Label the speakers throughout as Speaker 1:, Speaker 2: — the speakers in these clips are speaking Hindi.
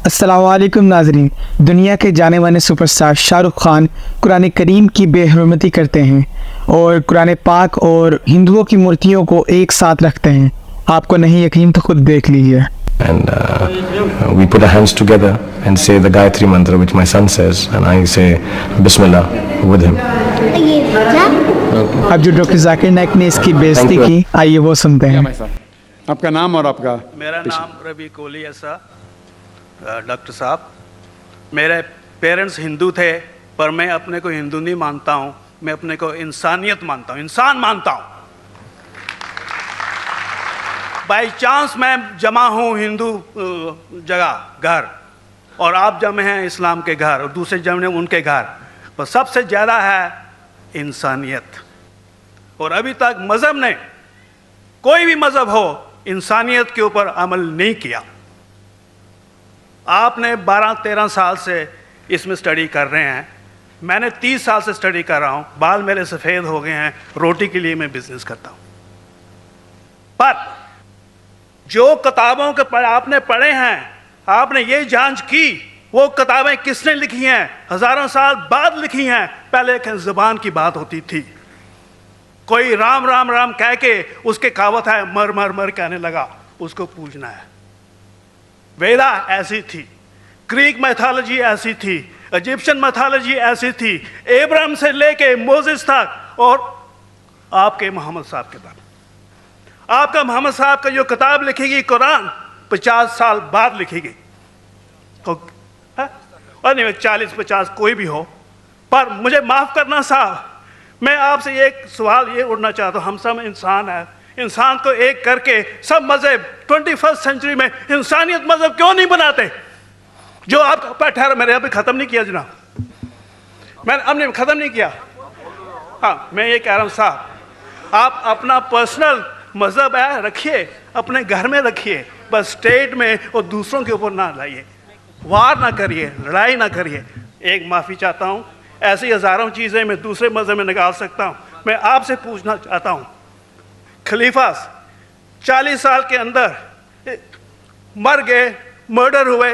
Speaker 1: अस्सलामुअलैकुम नाज़रीन। दुनिया के जाने माने सुपरस्टार शाहरुख खान कुरान करीम की बेहरमती करते हैं और कुरान पाक और हिंदुओं की मूर्तियों को एक साथ रखते हैं। आपको नहीं यकीन तो खुद देख लीजिए।
Speaker 2: And we put our hands together and say the Gayatri Mantra, which my son says, and I say Bismillah with him.
Speaker 1: अब जो डॉक्टर जाकिर नाइक ने इसकी बेइज्जती की, आइए वो सुनते हैं।
Speaker 3: आपका नाम और आपका?
Speaker 4: मेरा नाम रवि कोहली है सर। डॉक्टर साहब, मेरे पेरेंट्स हिंदू थे, पर मैं अपने को हिंदू नहीं मानता हूँ, मैं अपने को इंसानियत मानता हूँ, इंसान मानता हूँ। बाई चांस मैं जमा हूँ हिंदू जगह घर, और आप जमे हैं इस्लाम के घर, और दूसरे जमे उनके घर, पर सबसे ज़्यादा है इंसानियत। और अभी तक मज़हब ने, कोई भी मज़हब हो, इंसानियत के ऊपर अमल नहीं किया। आपने 12-13 साल से इसमें स्टडी कर रहे हैं, मैंने 30 साल से स्टडी कर रहा हूँ, बाल मेरे सफ़ेद हो गए हैं, रोटी के लिए मैं बिजनेस करता हूँ। पर जो किताबों के आपने पढ़े हैं, आपने ये जांच की वो किताबें किसने लिखी हैं? हज़ारों साल बाद लिखी हैं। पहले एक ज़बान की बात होती थी, कोई राम राम राम कह के उसके कहावत है मर मर मर कहने लगा, उसको पूछना है। वेदा ऐसी थी, ग्रीक मैथोलॉजी ऐसी थी, इजिप्शियन मैथोलॉजी ऐसी थी, एब्राहम से लेके मोसेस तक, और आपके मोहम्मद साहब के बाद आपका मोहम्मद साहब का जो किताब लिखेगी कुरान 50 साल बाद लिखेगी, और नहीं 40-50 कोई भी हो। पर मुझे माफ़ करना साहब, मैं आपसे एक सवाल ये उठना चाहता हूँ, हम सब इंसान हैं, इंसान को एक करके सब मज़हब 21st सेंचुरी में इंसानियत मज़हब क्यों नहीं बनाते? जो आप ठहरा, मैंने अभी ख़त्म नहीं किया जनाब, मैंने हमने ख़त्म नहीं किया। हाँ, मैं ये कह रहा हूँ साहब, आप अपना पर्सनल मज़हब है रखिए, अपने घर में रखिए, बस स्टेट में और दूसरों के ऊपर ना लाइए, वार ना करिए, लड़ाई ना करिए। एक माफ़ी चाहता हूँ, ऐसी हज़ारों चीज़ें मैं दूसरे मज़हब में निकाल सकता हूँ। मैं आपसे पूछना चाहता हूँ, खलीफास 40 साल के अंदर मर गए, मर्डर हुए,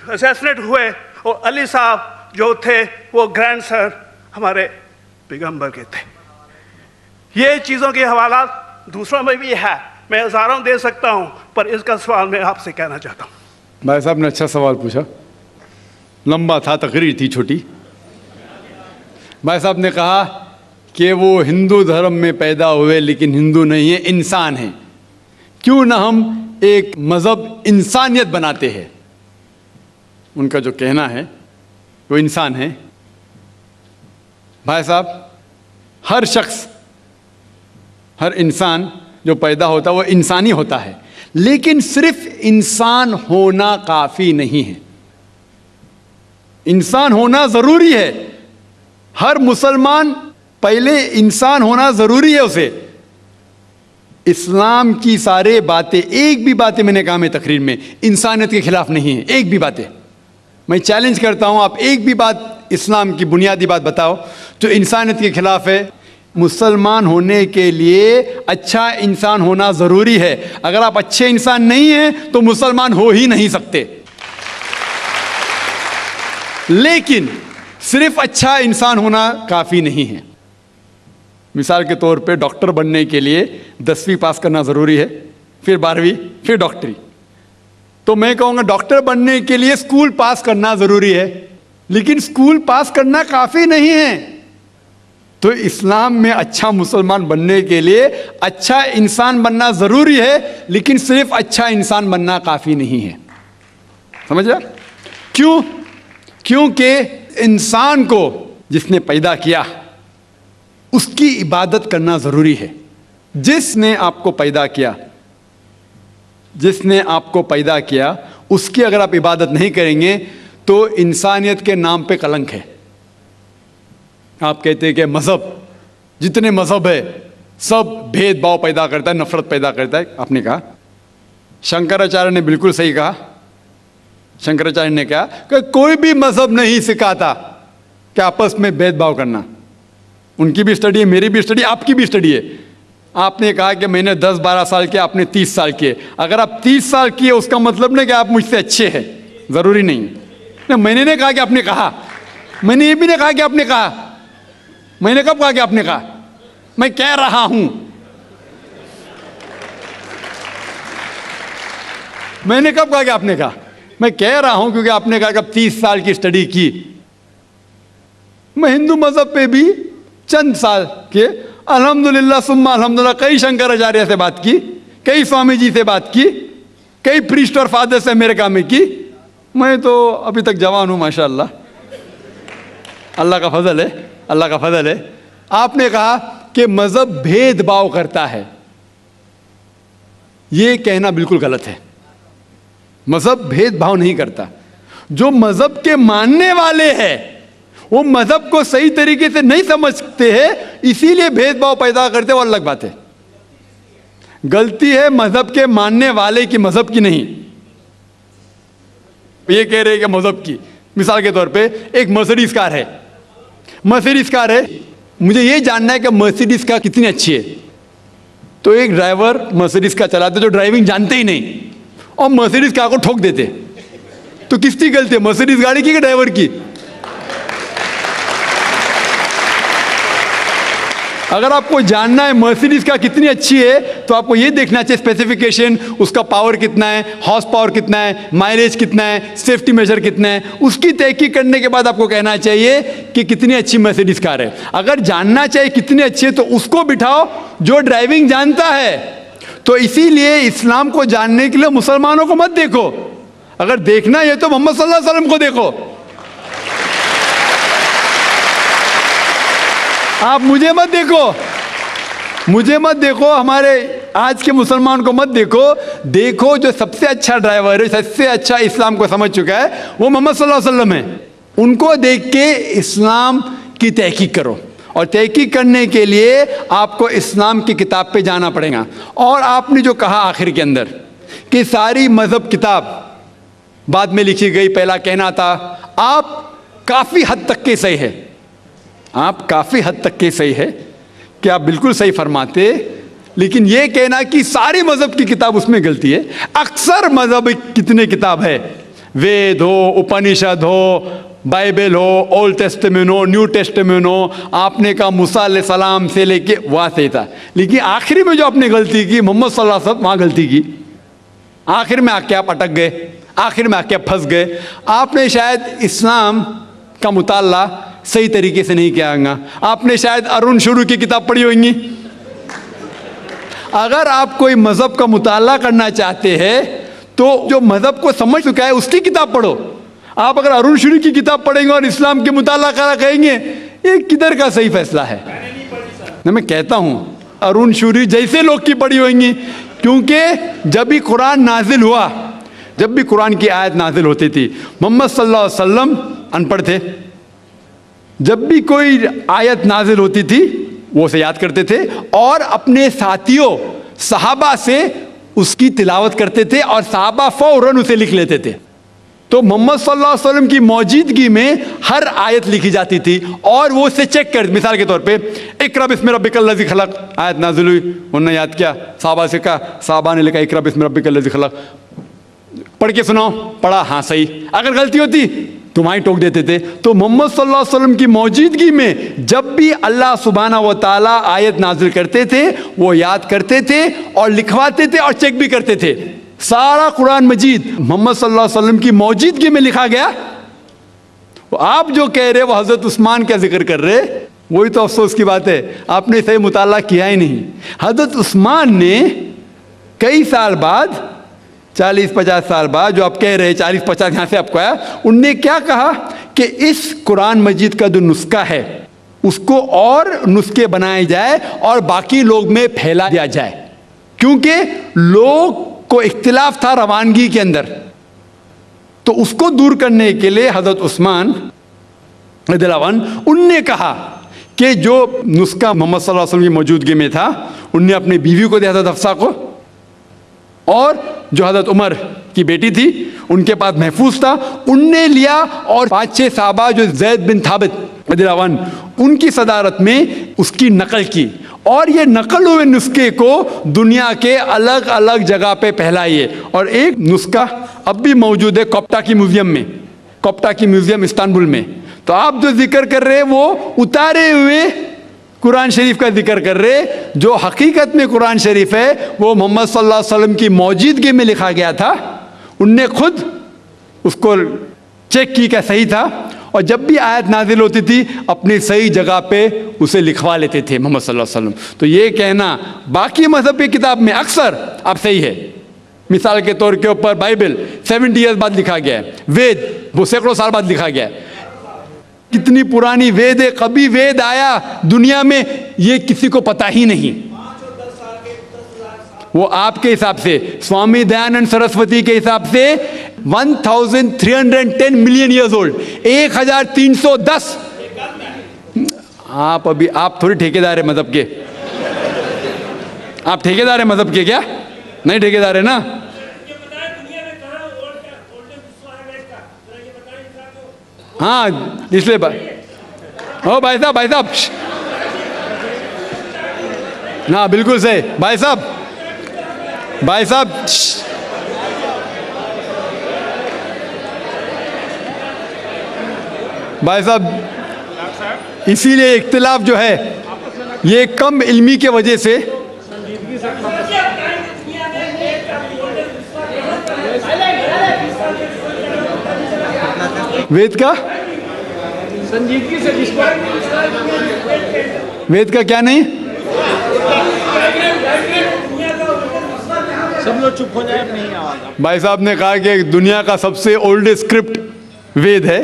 Speaker 4: असैसिनेट हुए, और अली साहब जो थे वो ग्रैंडसन हमारे पैगंबर के थे। ये चीज़ों के हवाला दूसरों में भी है, मैं हज़ारों दे सकता हूँ, पर इसका सवाल मैं आपसे कहना चाहता हूँ।
Speaker 3: भाई साहब ने अच्छा सवाल पूछा, लंबा था, तकरीर थी छोटी। भाई साहब ने कहा कि वो हिंदू धर्म में पैदा हुए लेकिन हिंदू नहीं है, इंसान हैं। क्यों ना हम एक मज़हब इंसानियत बनाते हैं? उनका जो कहना है वो इंसान है। भाई साहब, हर शख्स, हर इंसान जो पैदा होता है वो इंसानी होता है, लेकिन सिर्फ इंसान होना काफ़ी नहीं है। इंसान होना ज़रूरी है। हर मुसलमान पहले इंसान होना ज़रूरी है उसे। इस्लाम की सारे बातें, एक भी बातें मैंने कहा मैं तकरीर में, इंसानियत के खिलाफ नहीं है। एक भी बातें मैं चैलेंज करता हूँ, आप एक भी बात इस्लाम की बुनियादी बात बताओ जो इंसानियत के खिलाफ है। मुसलमान होने के लिए अच्छा इंसान होना ज़रूरी है। अगर आप अच्छे इंसान नहीं हैं तो मुसलमान हो ही नहीं सकते। लेकिन सिर्फ अच्छा इंसान होना काफ़ी नहीं है। मिसाल के तौर पे डॉक्टर बनने के लिए 10वीं पास करना ज़रूरी है, फिर 12वीं, फिर डॉक्टरी। तो मैं कहूँगा डॉक्टर बनने के लिए स्कूल पास करना ज़रूरी है, लेकिन स्कूल पास करना काफ़ी नहीं है। तो इस्लाम में अच्छा मुसलमान बनने के लिए अच्छा इंसान बनना ज़रूरी है, लेकिन सिर्फ अच्छा इंसान बनना काफ़ी नहीं है। समझ रहे? क्यों? क्योंकि इंसान को जिसने पैदा किया उसकी इबादत करना ज़रूरी है। जिसने आपको पैदा किया, जिसने आपको पैदा किया, उसकी अगर आप इबादत नहीं करेंगे तो इंसानियत के नाम पे कलंक है। आप कहते हैं कि मज़हब, जितने मज़हब है सब भेदभाव पैदा करता है, नफ़रत पैदा करता है। आपने कहा, शंकराचार्य ने बिल्कुल सही कहा। शंकराचार्य ने कहा कि कोई भी मज़हब नहीं सिखाता कि आपस में भेदभाव करना। उनकी भी स्टडी है, मेरी भी स्टडी, आपकी भी स्टडी है। आपने कहा कि मैंने 10-12 साल किया, आपने 30 साल किए। अगर आप 30 साल किए उसका मतलब नहीं कि आप मुझसे अच्छे हैं, ज़रूरी नहीं। नहीं, मैंने नहीं कहा कि आपने कहा, मैंने ये भी नहीं कहा कि आपने कहा। मैंने कब कहा कि आपने कहा? मैं कह रहा हूं, मैंने कब कहा कि आपने कहा? मैं कह रहा हूं क्योंकि आपने कहा कि अब 30 साल की स्टडी की। मैं हिंदू मजहब पे भी चंद साल के अल्हम्दुलिल्लाह सुम्मा अल्हम्दुलिल्लाह कई शंकराचार्य से बात की, कई स्वामी जी से बात की, कई प्रीस्ट और फादर से अमेरिका में की। मैं तो अभी तक जवान हूं माशाअल्लाह, अल्लाह का फजल है, अल्लाह का फजल है। आपने कहा कि मजहब भेदभाव करता है, यह कहना बिल्कुल गलत है। मजहब भेदभाव नहीं करता। जो मजहब के मानने वाले हैं वो मजहब को सही तरीके से नहीं समझते हैं, इसीलिए भेदभाव पैदा करते, वो अलग बात है। गलती है मजहब के मानने वाले की, मजहब की नहीं। ये कह रहे हैं कि मजहब की, मिसाल के तौर पे एक मर्सिडीज कार है, मर्सिडीज कार है, मुझे ये जानना है कि मर्सिडीज कार कितनी अच्छी है। तो एक ड्राइवर मर्सिडीज कार चलाते जो ड्राइविंग जानते ही नहीं और मर्सिडीज कार को ठोक देते, तो किसकी गलती है, मर्सिडीज गाड़ी की कि ड्राइवर की? अगर आपको जानना है मर्सिडीज का कितनी अच्छी है तो आपको ये देखना चाहिए स्पेसिफिकेशन, उसका पावर कितना है, हॉर्स पावर कितना है, माइलेज कितना है, सेफ्टी मेजर कितना है, उसकी तहकीक करने के बाद आपको कहना चाहिए कि कितनी अच्छी मर्सिडीज कार है। अगर जानना चाहिए कितनी अच्छी है तो उसको बिठाओ जो ड्राइविंग जानता है। तो इसीलिए इस्लाम को जानने के लिए मुसलमानों को मत देखो, अगर देखना है तो मोहम्मद सल्लल्लाहु अलैहि वसल्लम को देखो। आप मुझे मत देखो, मुझे मत देखो, हमारे आज के मुसलमान को मत देखो। देखो जो सबसे अच्छा ड्राइवर है, सबसे अच्छा इस्लाम को समझ चुका है, वो मोहम्मद सल्लल्लाहु अलैहि वसल्लम है। उनको देख के इस्लाम की तहकीक करो, और तहकीक करने के लिए आपको इस्लाम की किताब पे जाना पड़ेगा। और आपने जो कहा आखिर के अंदर कि सारी मजहब किताब बाद में लिखी गई, पहला कहना था, आप काफ़ी हद तक के सही है, आप काफ़ी हद तक के सही है कि आप बिल्कुल सही फरमाते, लेकिन यह कहना कि सारी मजहब की किताब उसमें गलती है। अक्सर मजहब कितने किताब है, वेद हो, उपनिषद हो, बाइबल हो, ओल्ड टेस्टामेंट हो, न्यू टेस्टामेंट हो, आपने कहा मूसा अलैहिस्सलाम से लेके वहाँ सही था, लेकिन आखिरी में जो आपने गलती की मोहम्मद सल्लल्लाहु अलैहि वसल्लम, वहाँ गलती की। आखिर में आके आप अटक गए, आखिर में आके आप फंस गए। आपने शायद इस्लाम का मुताला सही तरीके से नहीं किया होगा, आपने शायद अरुण शुरू की किताब पढ़ी होंगी। अगर आप कोई मजहब का मुताला करना चाहते हैं तो जो मजहब को समझ चुका है उसकी किताब पढ़ो। आप अगर अरुण शुरू की किताब पढ़ेंगे और इस्लाम के मुताला करा कहेंगे, ये किधर का सही फैसला है? मैं कहता हूं अरुण शुरी जैसे लोग की पढ़ी होंगी, क्योंकि जब भी कुरान नाजिल हुआ, जब भी कुरान की आयत नाजिल होती थी, मोहम्मद सल्लल्लाहु अलैहि वसल्लम अनपढ़ थे, जब भी कोई आयत नाजिल होती थी वो उसे याद करते थे और अपने साथियों सहाबा से उसकी तिलावत करते थे और सहाबा फौरन उसे लिख लेते थे। तो मोहम्मद सल्लल्लाहु अलैहि वसल्लम की मौजूदगी में हर आयत लिखी जाती थी और वो उसे चेक कर, मिसाल के तौर पे इक़रा बिस्मि रब्बिकल लज़ी खलक़ आयत नाजिल हुई, उन्होंने याद किया, सहाबा से कहा, सहाबा ने लिखा इक़रा बिस्मि रब्बिकल लज़ी खलक़, पढ़ के सुनाओ, पढ़ा, हाँ सही। अगर गलती होती तुम्हारी टोक देते थे। तो मोहम्मद सल्लल्लाहु अलैहि वसल्लम की मौजूदगी में जब भी अल्लाह सुब्हाना व तआला आयत नाजिल करते थे वो याद करते थे और लिखवाते थे और चेक भी करते थे। सारा कुरान मजीद मोहम्मद सल्लल्लाहु अलैहि वसल्लम की मौजूदगी में लिखा गया। आप जो कह रहे वो हज़रत उस्मान का जिक्र कर रहे, वही तो अफसोस की बात है, आपने सही मुताला किया ही नहीं। हज़रत उस्मान ने कई साल बाद, 40-50 साल बाद, जो आप कह रहे 40-50 यहाँ से आपको आया, उनने क्या कहा कि इस कुरान मजीद का जो नुस्खा है उसको और नुस्खे बनाए जाए और बाकी लोग में फैला दिया जाए, क्योंकि लोग को इख्तिलाफ था रवानगी के अंदर। तो उसको दूर करने के लिए हज़रत उस्मान रज़ियल्लाहु अन्हु उनने कहा कि जो नुस्खा मोहम्मद सल्लल्लाहु अलैहि वसल्लम की मौजूदगी में था उनने अपनी बीवी को दिया था, हफ्सा को, और जो हज़रत उमर की बेटी थी उनके पास महफूज था, उनने लिया और 5-6 साहबा जो ज़ैद बिन थाबित रज़ियल्लाहु अन्हु उनकी सदारत में उसकी नकल की और ये नकल हुए नुस्खे को दुनिया के अलग अलग जगह पे फैलाइए। और एक नुस्खा अब भी मौजूद है कोप्टा की म्यूजियम में, कोप्टा की म्यूजियम इस्तांबुल में। तो आप जो जिक्र कर रहे हैं वो उतारे हुए कुरान शरीफ का जिक्र कर रहे, जो हकीकत में कुरान शरीफ है वो मोहम्मद सल्लल्लाहु अलैहि वसल्लम की मौजूदगी में लिखा गया था। उनने खुद उसको चेक की क्या सही था, और जब भी आयत नाजिल होती थी अपनी सही जगह पे उसे लिखवा लेते थे मोहम्मद सल्लल्लाहु अलैहि वसल्लम। तो ये कहना बाकी मजहब की किताब में अक्सर अब सही है। मिसाल के तौर के ऊपर बाइबल 70 ईयर्स बाद लिखा गया है, वेद वो सैकड़ों साल बाद लिखा गया है। कितनी पुरानी वेद है, कभी वेद आया दुनिया में ये किसी को पता ही नहीं। वो आपके हिसाब से, स्वामी दयानंद सरस्वती के हिसाब से 1310 मिलियन ईयर्स ओल्ड, 1310। आप थोड़ी ठेकेदार है मजहब के, आप ठेकेदार है मजहब के क्या? नहीं ठेकेदार है ना। हाँ इसलिए ओ भाई साहब हाँ बिल्कुल सही भाई साहब इसीलिए इख्तिलाफ जो है ये कम इल्मी के वजह से। वेद का संजीदगी से वेद का क्या नहीं, सब लोग चुप हो जाए नहीं आवाज। भाई साहब ने कहा कि दुनिया का सबसे ओल्डेस्ट स्क्रिप्ट वेद है,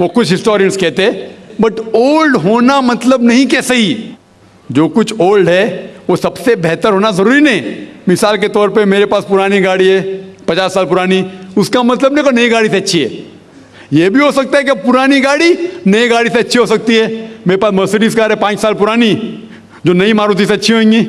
Speaker 3: वो कुछ हिस्टोरियंस कहते हैं, बट ओल्ड होना मतलब नहीं कि सही। जो कुछ ओल्ड है वो सबसे बेहतर होना जरूरी नहीं। मिसाल के तौर पे मेरे पास पुरानी गाड़ी है 50 साल पुरानी, उसका मतलब नहीं कि नई गाड़ी से अच्छी है। ये भी हो सकता है कि पुरानी गाड़ी नई गाड़ी से अच्छी हो सकती है। मेरे पास मर्सिडीज कार है 5 साल पुरानी, जो नई मारुति से अच्छी होंगी।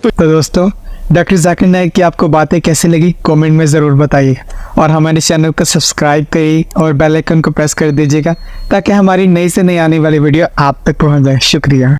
Speaker 1: तो दोस्तों, डॉक्टर जाकिर नाइक की आपको बातें कैसी लगी कमेंट में ज़रूर बताइए, और हमारे चैनल को सब्सक्राइब करिए और बेल आइकन को प्रेस कर दीजिएगा ताकि हमारी नई से नई आने वाली वीडियो आप तक पहुंच जाए। शुक्रिया।